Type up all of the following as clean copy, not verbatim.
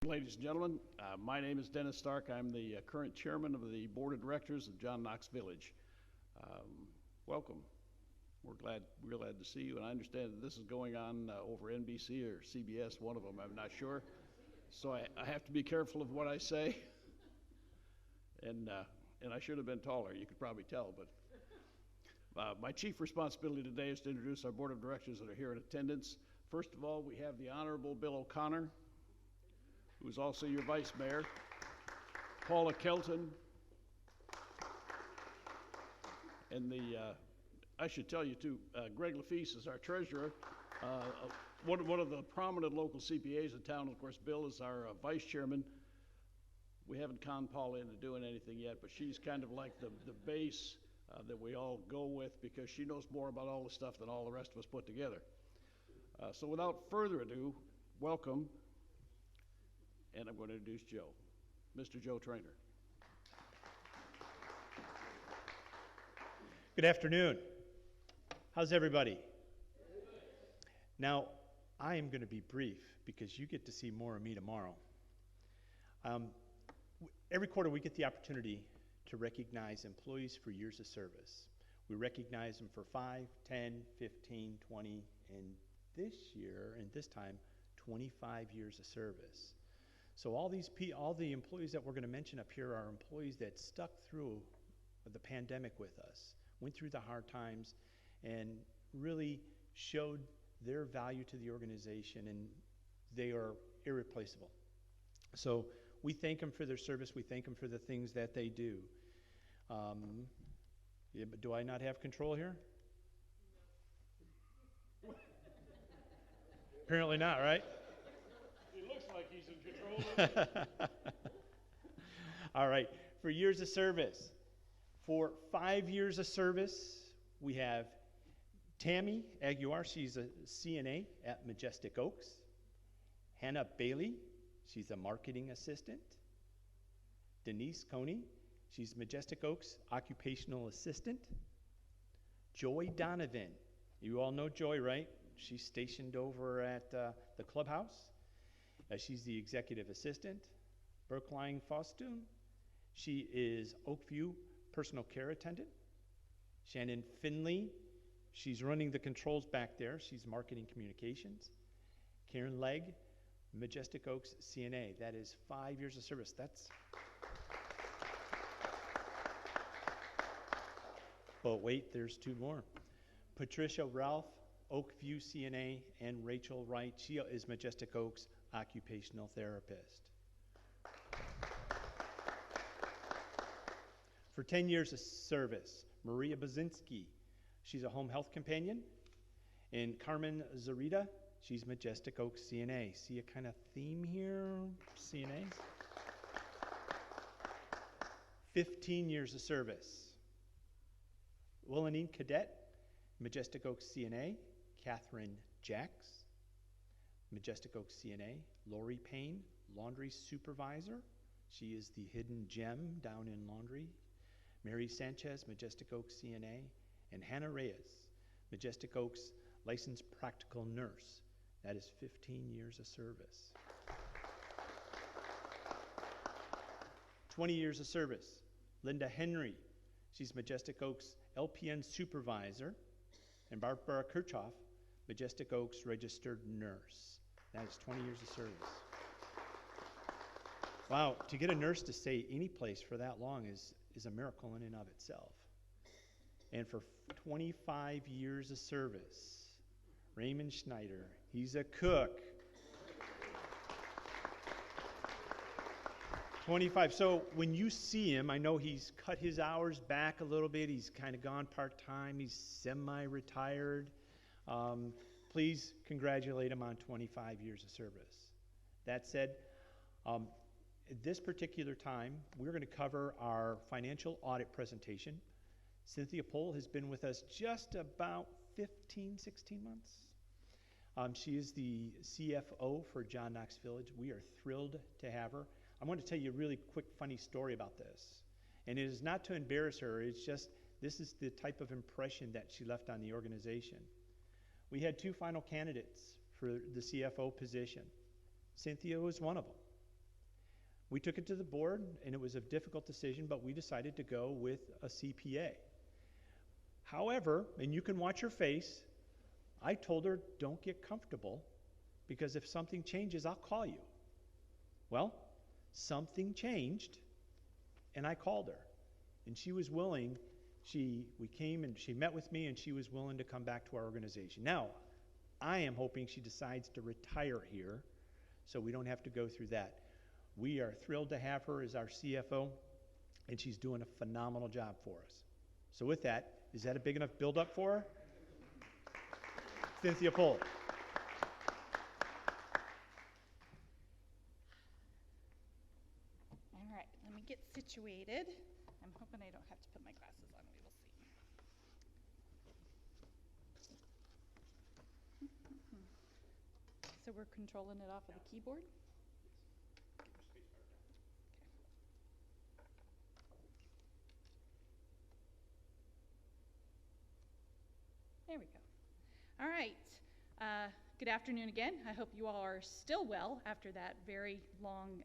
Ladies and gentlemen, my name is Dennis Stark. I'm the current chairman of the board of directors of John Knox Village. Welcome. We're glad to see you, and I understand that this is going on over NBC or CBS, one of them, I'm not sure. So I have to be careful of what I say, and I should have been taller, you could probably tell, but my chief responsibility today is to introduce our board of directors that are here in attendance. First of all, we have the Honorable Bill O'Connor, who is also your vice mayor, Paula Kelton, and I should tell you too, Greg Lafitte is our treasurer. One of the prominent local CPAs in town. Of course, Bill is our vice chairman. We haven't conned Paula into doing anything yet, but she's kind of like the base that we all go with, because she knows more about all the stuff than all the rest of us put together. So without further ado, welcome. And I'm going to introduce Joe, Mr. Joe Trainer. Good afternoon. How's everybody? Now, I am going to be brief because you get to see more of me tomorrow. Every quarter we get the opportunity to recognize employees for years of service. We recognize them for 5, 10, 15, 20, and this year, and this time, 25 years of service. So all the employees that we're going to mention up here are employees that stuck through the pandemic with us, went through the hard times, and really showed their value to the organization, and they are irreplaceable. So we thank them for their service. We thank them for the things that they do. Yeah, but do I not have control here? Apparently not, right? It looks like he's in control. All right. For years of service. For 5 years of service, we have Tammy Aguiar. She's a CNA at Majestic Oaks. Hannah Bailey. She's a marketing assistant. Denise Coney. She's Majestic Oaks occupational assistant. Joy Donovan. You all know Joy, right? She's stationed over at the clubhouse. She's the executive assistant. Brookline Fostun. She is Oakview personal care attendant. Shannon Finley. She's running the controls back there. She's marketing communications. Karen Legg, Majestic Oaks CNA. That is 5 years of service. But wait, there's 2 more. Patricia Ralph, Oakview CNA, and Rachel Wright. She is Majestic Oaks occupational therapist. For 10 years of service, Maria Bazinski. She's a home health companion. And Carmen Zarita, she's Majestic Oaks CNA. See a kind of theme here, CNAs? 15 years of service. Willenine Cadet, Majestic Oaks CNA. Catherine Jacks, Majestic Oaks CNA. Lori Payne, laundry supervisor. She is the hidden gem down in laundry. Mary Sanchez, Majestic Oaks CNA. And Hannah Reyes, Majestic Oaks licensed practical nurse. That is 15 years of service. 20 years of service. Linda Henry, she's Majestic Oaks LPN supervisor. And Barbara Kirchhoff, Majestic Oaks registered nurse. That is 20 years of service. Wow, to get a nurse to stay any place for that long is a miracle in and of itself. And for 25 years of service, Raymond Schneider, he's a cook. 25. So when you see him, I know he's cut his hours back a little bit. He's kind of gone part-time. He's semi-retired. Please congratulate him on 25 years of service. That said, at this particular time, we're going to cover our financial audit presentation. Cynthia Pohl has been with us just about 15, 16 months. She is the CFO for John Knox Village. We are thrilled to have her. I'm going to tell you a really quick, funny story about this. And it is not to embarrass her, it's just this is the type of impression that she left on the organization. We had 2 final candidates for the CFO position. Cynthia was one of them. We took it to the board, and it was a difficult decision, but we decided to go with a CPA. However, and you can watch her face, I told her, don't get comfortable, because if something changes, I'll call you. Well, something changed, and I called her. And she was willing. We came and she met with me, and she was willing to come back to our organization. Now, I am hoping she decides to retire here, so we don't have to go through that. We are thrilled to have her as our CFO, and she's doing a phenomenal job for us. So with that, is that a big enough build-up for her? Cynthia Pohl. All right, let me get situated. I'm hoping I don't have to put my glasses on. We will see. So we're controlling it off of the keyboard? There we go. All right. Good afternoon again. I hope you all are still well after that very long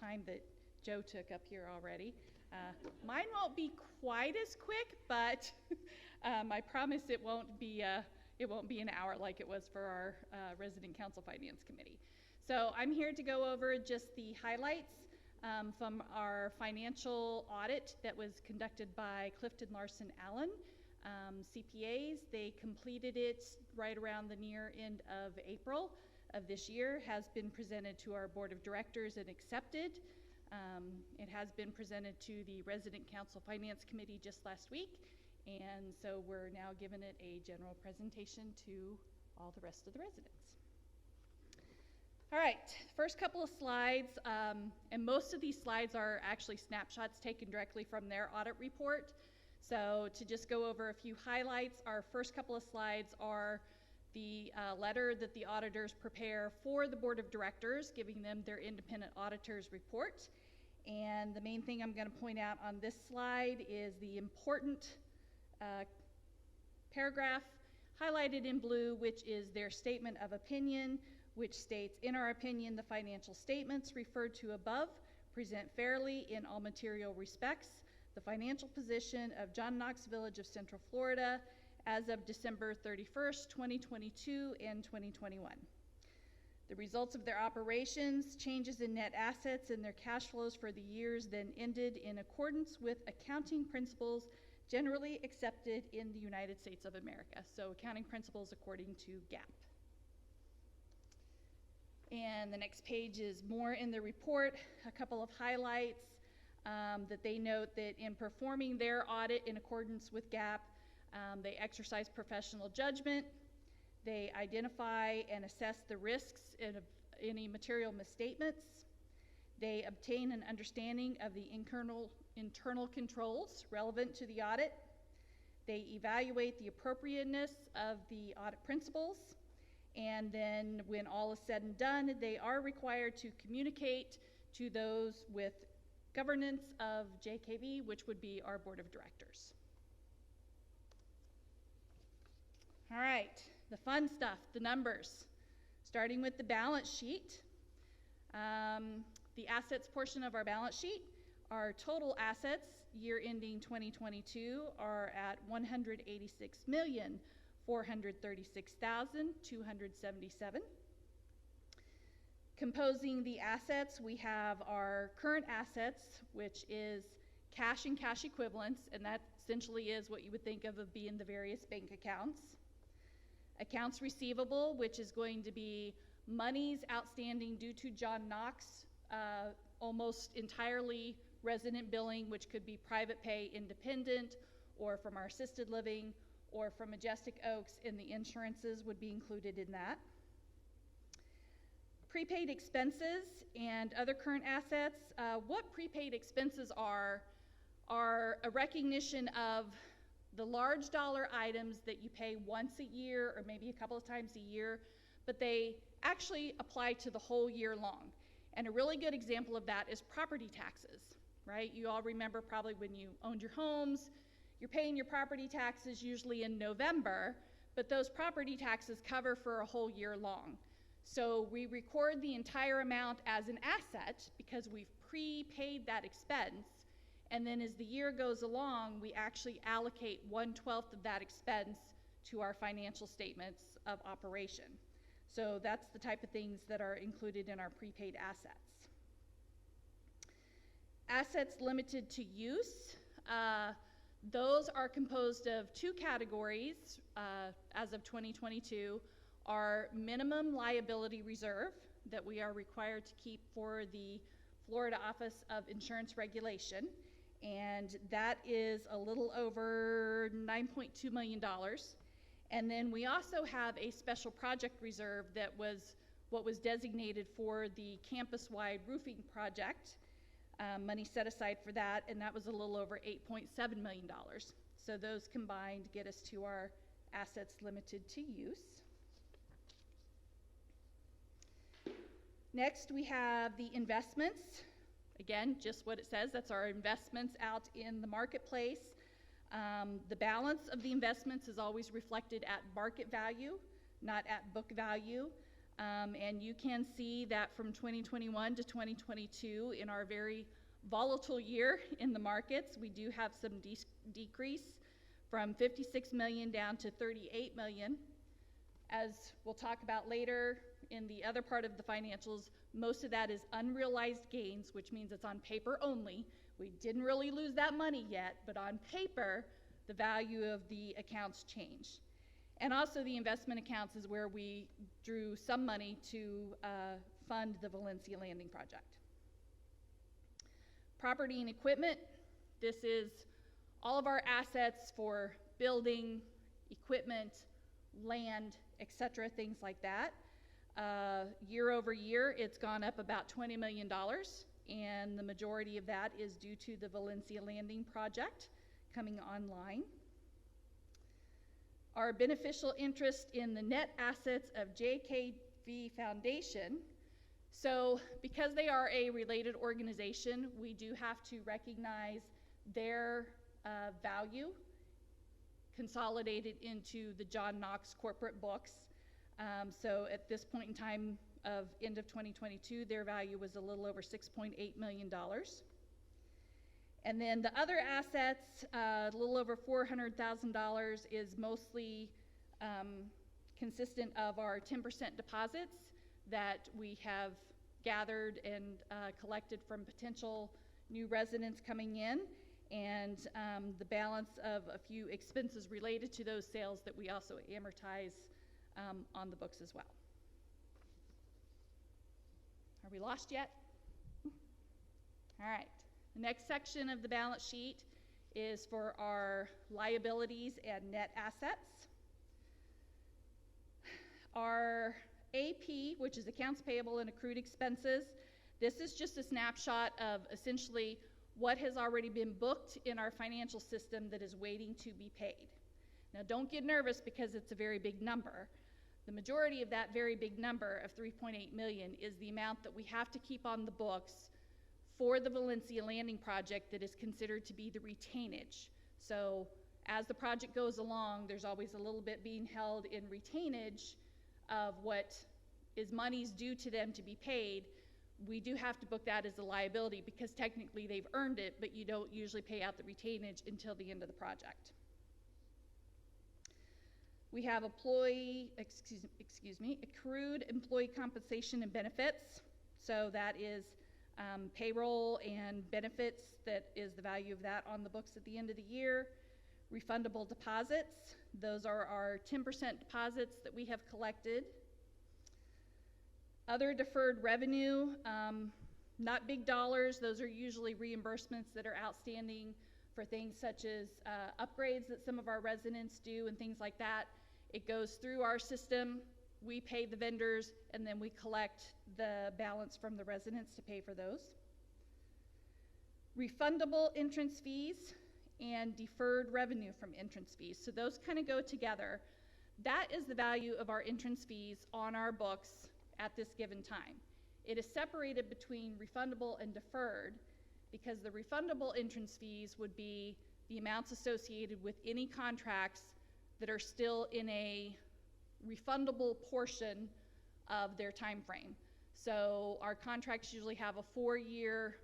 time that Joe took up here already. Mine won't be quite as quick, but I promise it won't be an hour like it was for our resident council finance committee. So I'm here to go over just the highlights from our financial audit that was conducted by Clifton Larson Allen. CPAs, they completed it right around the near end of April of this year, has been presented to our board of directors and accepted. It has been presented to the resident council finance committee just last week, and so we're now giving it a general presentation to all the rest of the residents. All right, first couple of slides, and most of these slides are actually snapshots taken directly from their audit report. So to just go over a few highlights, our first couple of slides are the letter that the auditors prepare for the board of directors, giving them their independent auditor's report. And the main thing I'm going to point out on this slide is the important paragraph highlighted in blue, which is their statement of opinion, which states, in our opinion, the financial statements referred to above present fairly in all material respects the financial position of John Knox Village of Central Florida as of December 31st, 2022 and 2021. The results of their operations, changes in net assets, and their cash flows for the years then ended in accordance with accounting principles generally accepted in the United States of America. So accounting principles according to GAAP. And the next page is more in the report, a couple of highlights. That they note that in performing their audit in accordance with GAAP, they exercise professional judgment, they identify and assess the risks of any material misstatements, they obtain an understanding of the internal controls relevant to the audit, they evaluate the appropriateness of the audit principles, and then when all is said and done, they are required to communicate to those with governance of JKV, which would be our board of directors. All right, the fun stuff, the numbers. Starting with the balance sheet. The assets portion of our balance sheet, our total assets year ending 2022 are at $186,436,277. Composing the assets, we have our current assets, which is cash and cash equivalents, and that essentially is what you would think of being the various bank accounts. Accounts receivable, which is going to be monies outstanding due to John Knox, almost entirely resident billing, which could be private pay independent, or from our assisted living, or from Majestic Oaks, and the insurances would be included in that. Prepaid expenses and other current assets. What prepaid expenses are a recognition of the large dollar items that you pay once a year or maybe a couple of times a year, but they actually apply to the whole year long. And a really good example of that is property taxes, right? You all remember probably when you owned your homes, you're paying your property taxes usually in November, but those property taxes cover for a whole year long. So we record the entire amount as an asset because we've prepaid that expense, and then as the year goes along, we actually allocate 1/12 of that expense to our financial statements of operation. So that's the type of things that are included in our prepaid assets. Assets limited to use, those are composed of two categories as of 2022. Our minimum liability reserve that we are required to keep for the Florida Office of Insurance Regulation, and that is a little over $9.2 million. And then we also have a special project reserve that was what was designated for the campus-wide roofing project, money set aside for that, and that was a little over $8.7 million. So those combined get us to our assets limited to use. Next, we have the investments. Again, just what it says, that's our investments out in the marketplace. The balance of the investments is always reflected at market value, not at book value. And you can see that from 2021 to 2022, in our very volatile year in the markets, we do have some decrease from 56 million down to 38 million. As we'll talk about later in the other part of the financials, most of that is unrealized gains, which means it's on paper only. We didn't really lose that money yet, but on paper, the value of the accounts changed. And also the investment accounts is where we drew some money to fund the Valencia Landing project. Property and equipment, this is all of our assets for building, equipment, land, etc., things like that. Year over year, it's gone up about $20 million, and the majority of that is due to the Valencia Landing project coming online. Our beneficial interest in the net assets of JKV Foundation. So because they are a related organization, we do have to recognize their value consolidated into the John Knox corporate books. So at this point in time of end of 2022, their value was a little over $6.8 million. And then the other assets, a little over $400,000, is mostly consistent of our 10% deposits that we have gathered and collected from potential new residents coming in, and the balance of a few expenses related to those sales that we also amortize on the books as well. Are we lost yet? All right. The next section of the balance sheet is for our liabilities and net assets. Our AP, which is accounts payable and accrued expenses, this is just a snapshot of essentially what has already been booked in our financial system that is waiting to be paid. Now, don't get nervous because it's a very big number. The majority of that very big number of 3.8 million is the amount that we have to keep on the books for the Valencia Landing project that is considered to be the retainage. So as the project goes along, there's always a little bit being held in retainage of what is monies due to them to be paid. We do have to book that as a liability because technically they've earned it, but you don't usually pay out the retainage until the end of the project. We have accrued employee compensation and benefits. So that is payroll and benefits, that is the value of that on the books at the end of the year. Refundable deposits, those are our 10% deposits that we have collected. Other deferred revenue, not big dollars, those are usually reimbursements that are outstanding for things such as upgrades that some of our residents do and things like that. It goes through our system, we pay the vendors, and then we collect the balance from the residents to pay for those. Refundable entrance fees and deferred revenue from entrance fees. So those kind of go together. That is the value of our entrance fees on our books at this given time. It is separated between refundable and deferred because the refundable entrance fees would be the amounts associated with any contracts that are still in a refundable portion of their time frame. So our contracts usually have a 4-year,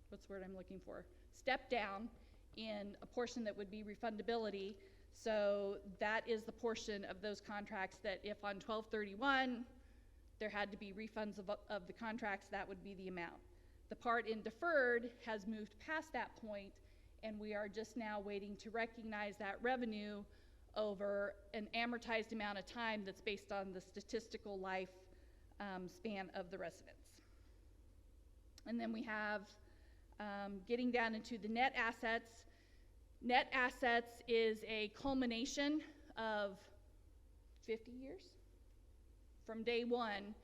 what's the word I'm looking for? Step down in a portion that would be refundability. So that is the portion of those contracts that if on 12/31 there had to be refunds of the contracts, that would be the amount. The part in deferred has moved past that point, and we are just now waiting to recognize that revenue over an amortized amount of time that's based on the statistical life span of the residents. And then we have getting down into the net assets. Net assets is a culmination of 50 years from day one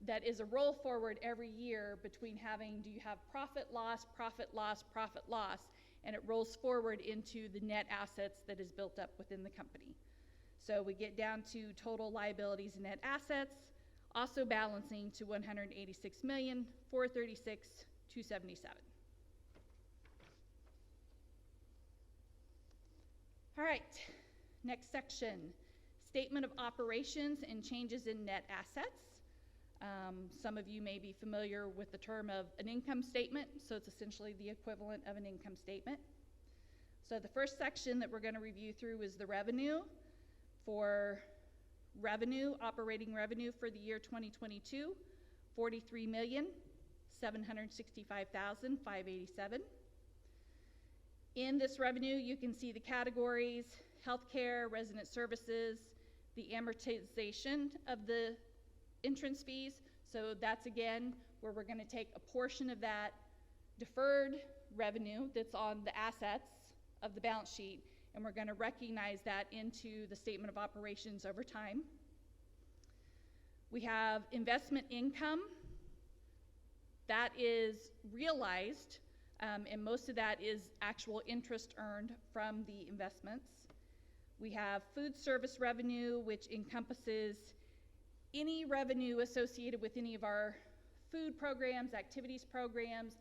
that is a roll forward every year between having, do you have profit, loss, profit, loss, profit, loss, and it rolls forward into the net assets that is built up within the company. So we get down to total liabilities and net assets, also balancing to $186,436,277. All right, next section, statement of operations and changes in net assets. Some of you may be familiar with the term of an income statement, so it's essentially the equivalent of an income statement. So the first section that we're going to review through is the revenue. For revenue, operating revenue for the year 2022, $43,765,587. In this revenue, you can see the categories: healthcare, resident services, the amortization of the entrance fees. So that's again where we're going to take a portion of that deferred revenue that's on the assets of the balance sheet, and we're going to recognize that into the statement of operations over time. We have investment income. That is realized, and most of that is actual interest earned from the investments. We have food service revenue, which encompasses any revenue associated with any of our food programs, activities programs.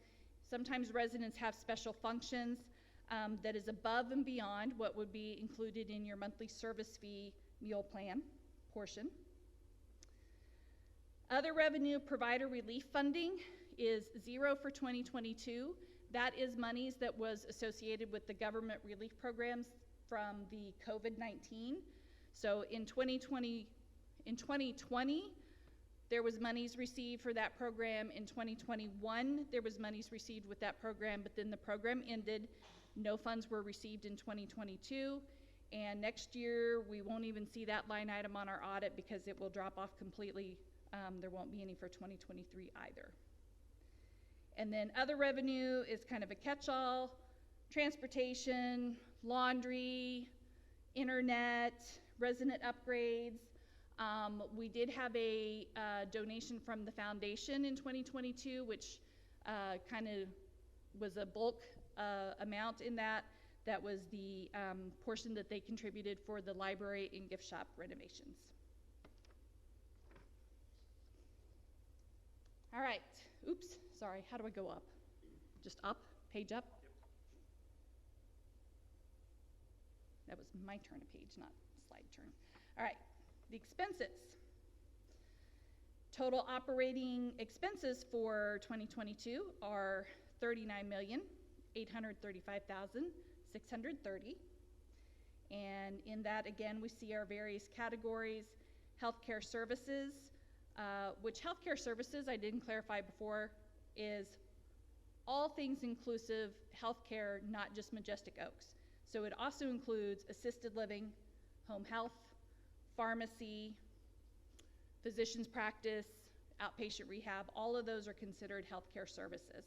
Sometimes residents have special functions that is above and beyond what would be included in your monthly service fee meal plan portion. Other revenue, provider relief funding, is zero for 2022. That is monies that was associated with the government relief programs from the COVID-19. So in 2020, there was monies received for that program. In 2021, there was monies received with that program, but then the program ended. No funds were received in 2022. And next year, we won't even see that line item on our audit because it will drop off completely. There won't be any for 2023 either. And then other revenue is kind of a catch-all: transportation, laundry, internet, resident upgrades. We did have a donation from the foundation in 2022, which kind of was a bulk amount in that. That was the portion that they contributed for the library and gift shop renovations. All right, oops, sorry, how do I go up? Just up, page up? Yep. That was my turn of page, not slide turn. All right, the expenses. Total operating expenses for 2022 are $39,835,630. And in that, again, we see our various categories: healthcare services, which healthcare services, I didn't clarify before, is all things inclusive healthcare, not just Majestic Oaks. So it also includes assisted living, home health, pharmacy, physician's practice, outpatient rehab. All of those are considered healthcare services.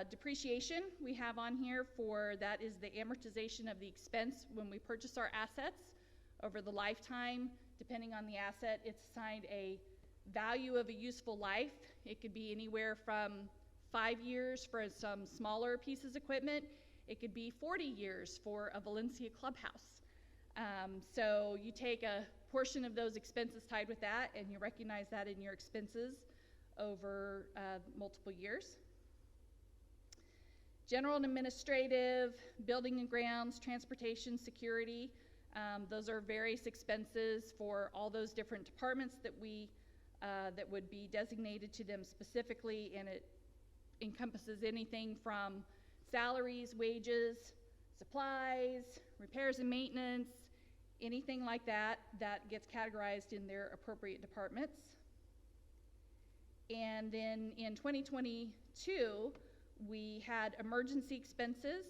Depreciation we have on here for that is the amortization of the expense when we purchase our assets over the lifetime. Depending on the asset, it's assigned a value of a useful life. It could be anywhere from 5 years for some smaller pieces of equipment. It could be 40 years for a Valencia clubhouse. So you take a portion of those expenses tied with that, and you recognize that in your expenses over multiple years. General and administrative, building and grounds, transportation, security. Those are various expenses for all those different departments that that would be designated to them specifically, and it encompasses anything from salaries, wages, supplies, repairs and maintenance, anything like that gets categorized in their appropriate departments. And then in 2022, we had emergency expenses.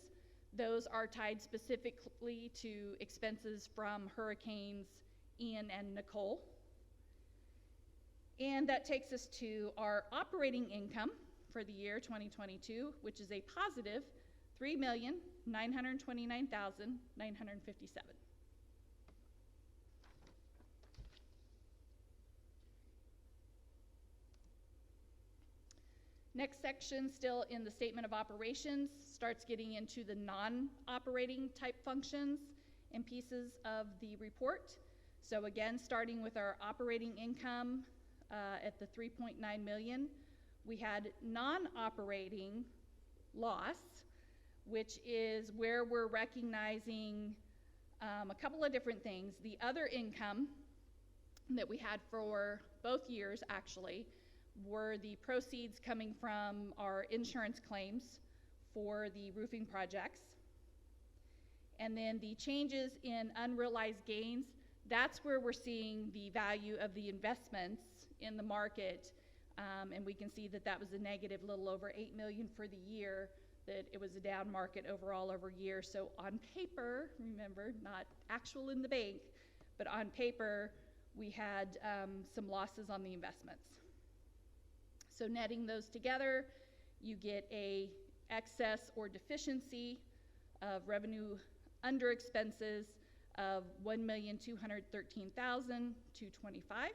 Those are tied specifically to expenses from Hurricanes Ian and Nicole. And that takes us to our operating income for the year 2022, which is a positive $3,929,957. Next section, still in the statement of operations, starts getting into the non-operating type functions and pieces of the report. So again, starting with our operating income at the $3.9 million, we had non-operating loss, which is where we're recognizing a couple of different things. The other income that we had for both years, actually, were the proceeds coming from our insurance claims for the roofing projects. And then the changes in unrealized gains, that's where we're seeing the value of the investments in the market. And we can see that that was a negative little over $8 million for the year, that it was a down market overall over year. So on paper, remember, not actual in the bank, but on paper, we had some losses on the investments. So netting those together, you get a excess or deficiency of revenue under expenses of $1,213,225.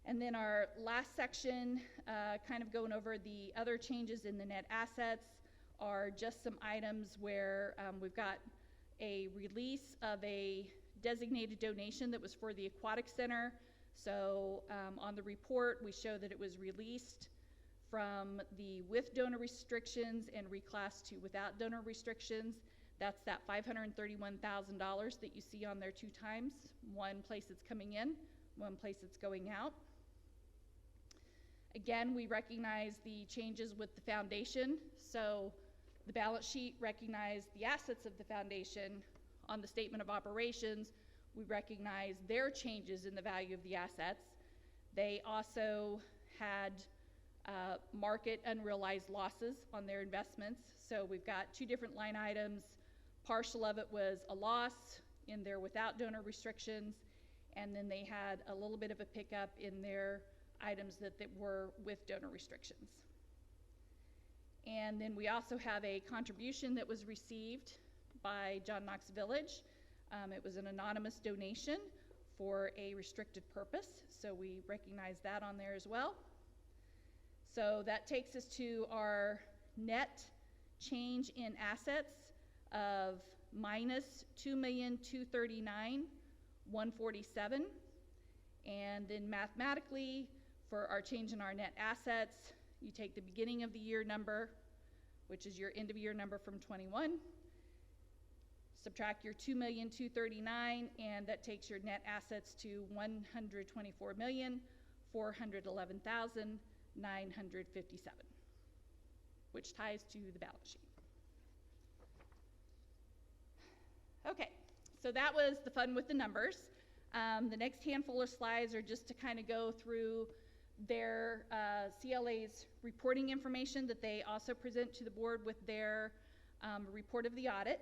And then our last section, kind of going over the other changes in the net assets, are just some items where we've got a release of a designated donation that was for the Aquatic Center. So on the report, we show that it was released from the with donor restrictions and reclassed to without donor restrictions. That's that $531,000 that you see on there 2 times. One place it's coming in, one place it's going out. Again, we recognize the changes with the foundation. So the balance sheet recognized the assets of the foundation. On the statement of operations, we recognize their changes in the value of the assets. They also had market unrealized losses on their investments. So we've got 2 different line items. Partial of it was a loss in their without donor restrictions, and then they had a little bit of a pickup in their items that were with donor restrictions. And then we also have a contribution that was received by John Knox Village. It was an anonymous donation for a restricted purpose, so we recognize that on there as well. So that takes us to our net change in assets of minus $2,239,147. And then mathematically, for our change in our net assets, you take the beginning of the year number, which is your end of year number from 21, subtract your $2,239,000, and that takes your net assets to $124,411,957, which ties to the balance sheet. Okay, so that was the fun with the numbers. The next handful of slides are just to kind of go through their CLA's reporting information that they also present to the board with their report of the audit.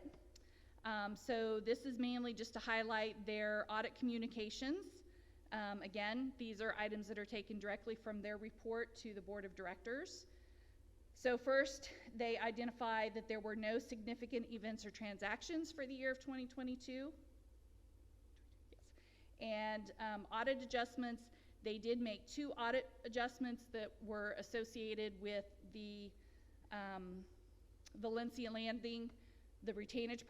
So this is mainly just to highlight their audit communications. Again, these are items that are taken directly from their report to the board of directors. So first, they identified that there were no significant events or transactions for the year of 2022. And audit adjustments, they did make 2 audit adjustments that were associated with the Valencia Landing, the retainage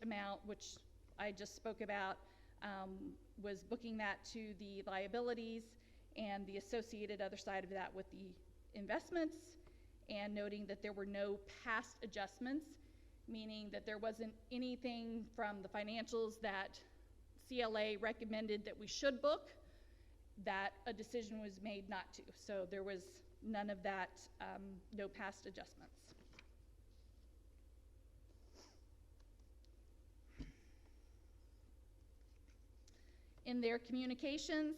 amount, which I just spoke about, was booking that to the liabilities, and the associated other side of that with the investments, and noting that there were no past adjustments, meaning that there wasn't anything from the financials that CLA recommended that we should book that a decision was made not to. So there was none of that, no past adjustments. In their communications,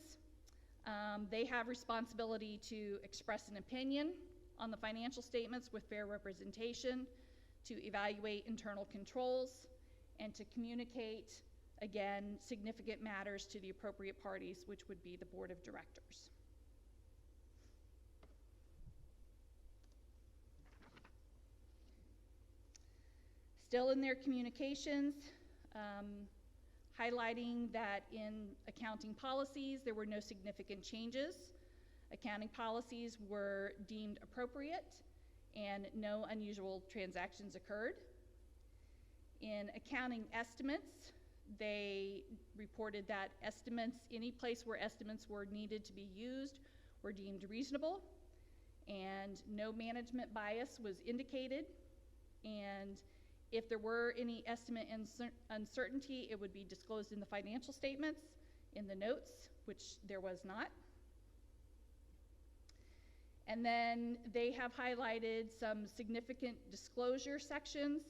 they have responsibility to express an opinion on the financial statements with fair representation, to evaluate internal controls, and to communicate, again, significant matters to the appropriate parties, which would be the board of directors. Still in their communications, highlighting that in accounting policies, there were no significant changes. Accounting policies were deemed appropriate and no unusual transactions occurred. In accounting estimates, they reported that estimates, any place where estimates were needed to be used, were deemed reasonable, and no management bias was indicated. And if there were any estimate uncertainty, it would be disclosed in the financial statements, in the notes, which there was not. And then they have highlighted some significant disclosure sections,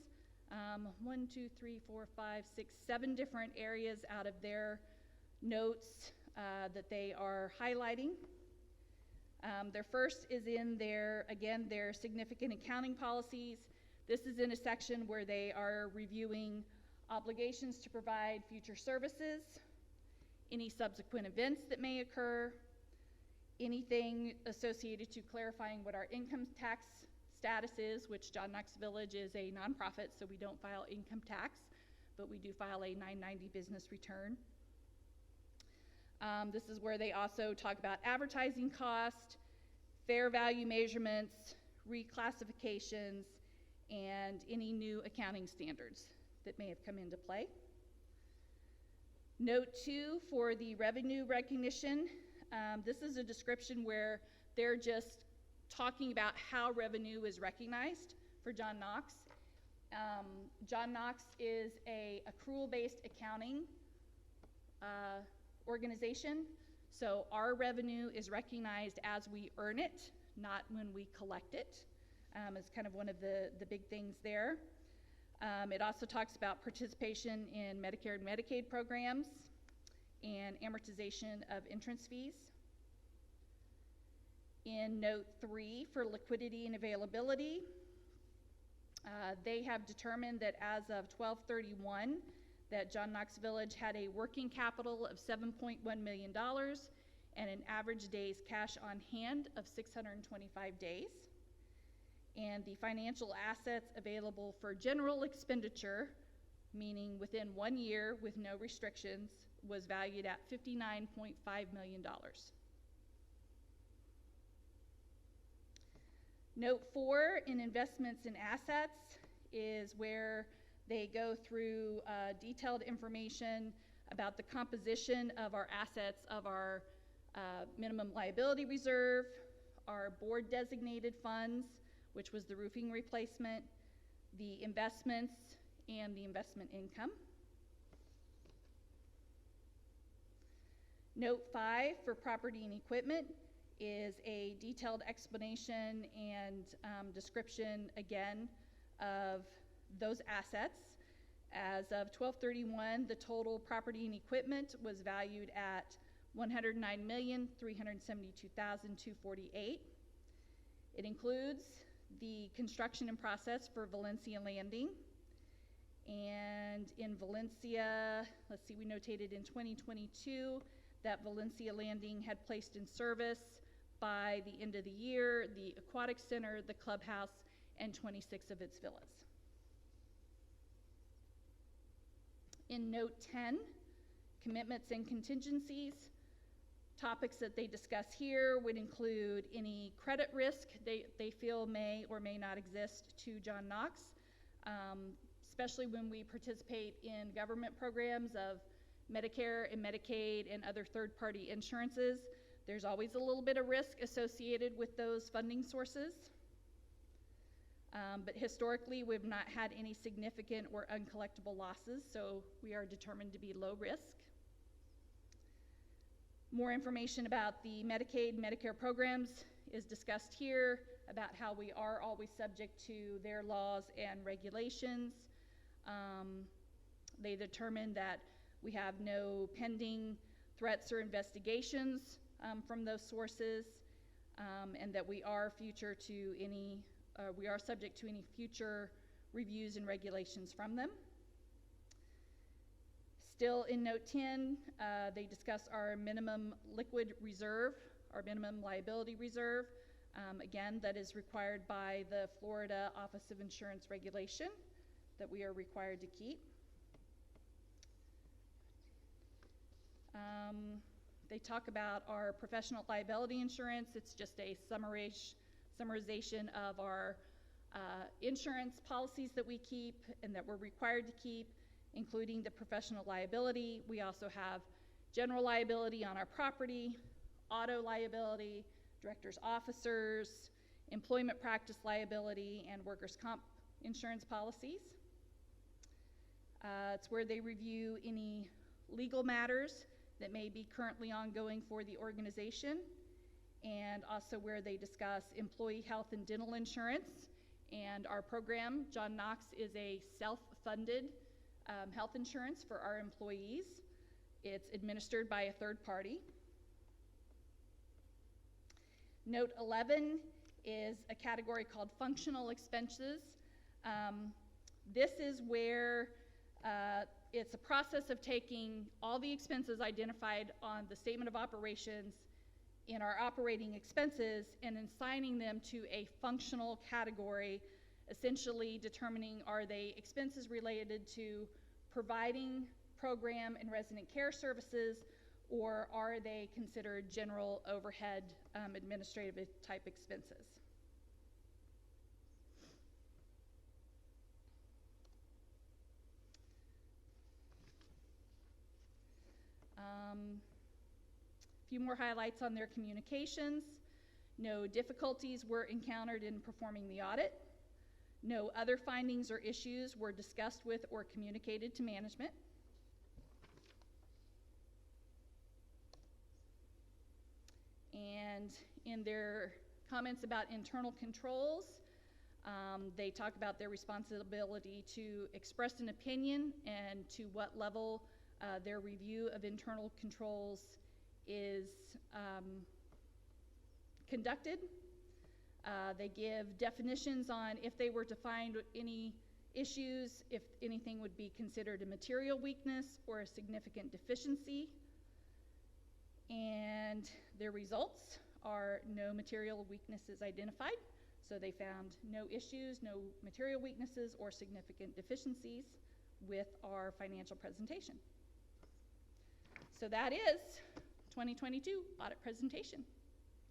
1, 2, 3, 4, 5, 6, 7 different areas out of their notes that they are highlighting. Their first is in their, again, their significant accounting policies. This is in a section where they are reviewing obligations to provide future services, any subsequent events that may occur, anything associated to clarifying what our income tax status is, which John Knox Village is a nonprofit, so we don't file income tax, but we do file a 990 business return. This is where they also talk about advertising cost, fair value measurements, reclassifications, and any new accounting standards that may have come into play. Note 2 for the revenue recognition. This is a description where they're just talking about how revenue is recognized for John Knox. John Knox is a accrual-based accounting organization, so our revenue is recognized as we earn it, not when we collect it. Is kind of one of the big things there. It also talks about participation in Medicare and Medicaid programs and amortization of entrance fees. In note 3 for liquidity and availability, they have determined that as of 12/31, that John Knox Village had a working capital of $7.1 million and an average days cash on hand of 625 days. And the financial assets available for general expenditure, meaning within 1 year with no restrictions, was valued at $59.5 million. Note 4 in investments in assets is where they go through detailed information about the composition of our assets of our minimum liability reserve, our board designated funds, which was the roofing replacement, the investments, and the investment income. Note 5 for property and equipment is a detailed explanation and description, again, of those assets. As of 12/31, the total property and equipment was valued at $109,372,248. It includes the construction in process for Valencia Landing. And in Valencia, let's see, we notated in 2022 that Valencia Landing had placed in service by the end of the year the aquatic center, the clubhouse, and 26 of its villas. In note 10, commitments and contingencies, topics that they discuss here would include any credit risk they feel may or may not exist to John Knox, especially when we participate in government programs of Medicare and Medicaid and other third-party insurances. There's always a little bit of risk associated with those funding sources. But historically, we've not had any significant or uncollectible losses, so we are determined to be low risk. More information about the Medicaid, Medicare programs is discussed here, about how we are always subject to their laws and regulations. They determined that we have no pending threats or investigations from those sources, and that we are subject to any future reviews and regulations from them. Still in Note 10, they discuss our minimum liquid reserve, our minimum liability reserve. Again, that is required by the Florida Office of Insurance Regulation that we are required to keep. They talk about our professional liability insurance. It's just a summarization of our insurance policies that we keep and that we're required to keep, including the professional liability. We also have general liability on our property, auto liability, directors, officers, employment practice liability, and workers' comp insurance policies. It's where they review any legal matters that may be currently ongoing for the organization, and also where they discuss employee health and dental insurance. And our program, John Knox, is a self-funded health insurance for our employees. It's administered by a third party. Note 11 is a category called functional expenses. This is where it's a process of taking all the expenses identified on the statement of operations in our operating expenses and assigning them to a functional category, essentially determining, are they expenses related to providing program and resident care services, or are they considered general overhead administrative type expenses? A few more highlights on their communications. No difficulties were encountered in performing the audit. No other findings or issues were discussed with or communicated to management. And in their comments about internal controls, they talk about their responsibility to express an opinion and to what level their review of internal controls is conducted. They give definitions on if they were to find any issues, if anything would be considered a material weakness or a significant deficiency. And their results are no material weaknesses identified. So they found no issues, no material weaknesses or significant deficiencies with our financial presentation. So that is 2022 audit presentation.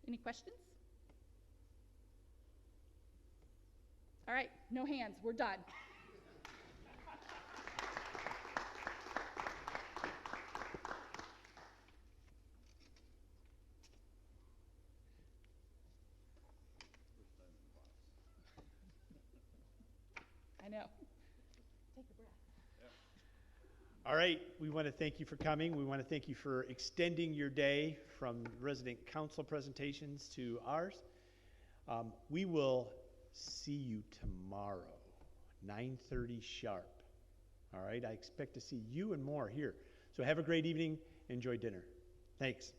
Any questions? All right, no hands, we're done. I know. Take a breath. All right, we want to thank you for coming. We want to thank you for extending your day from resident council presentations to ours. We will see you tomorrow, 9:30 sharp. All right, I expect to see you and more here. So have a great evening. Enjoy dinner. Thanks.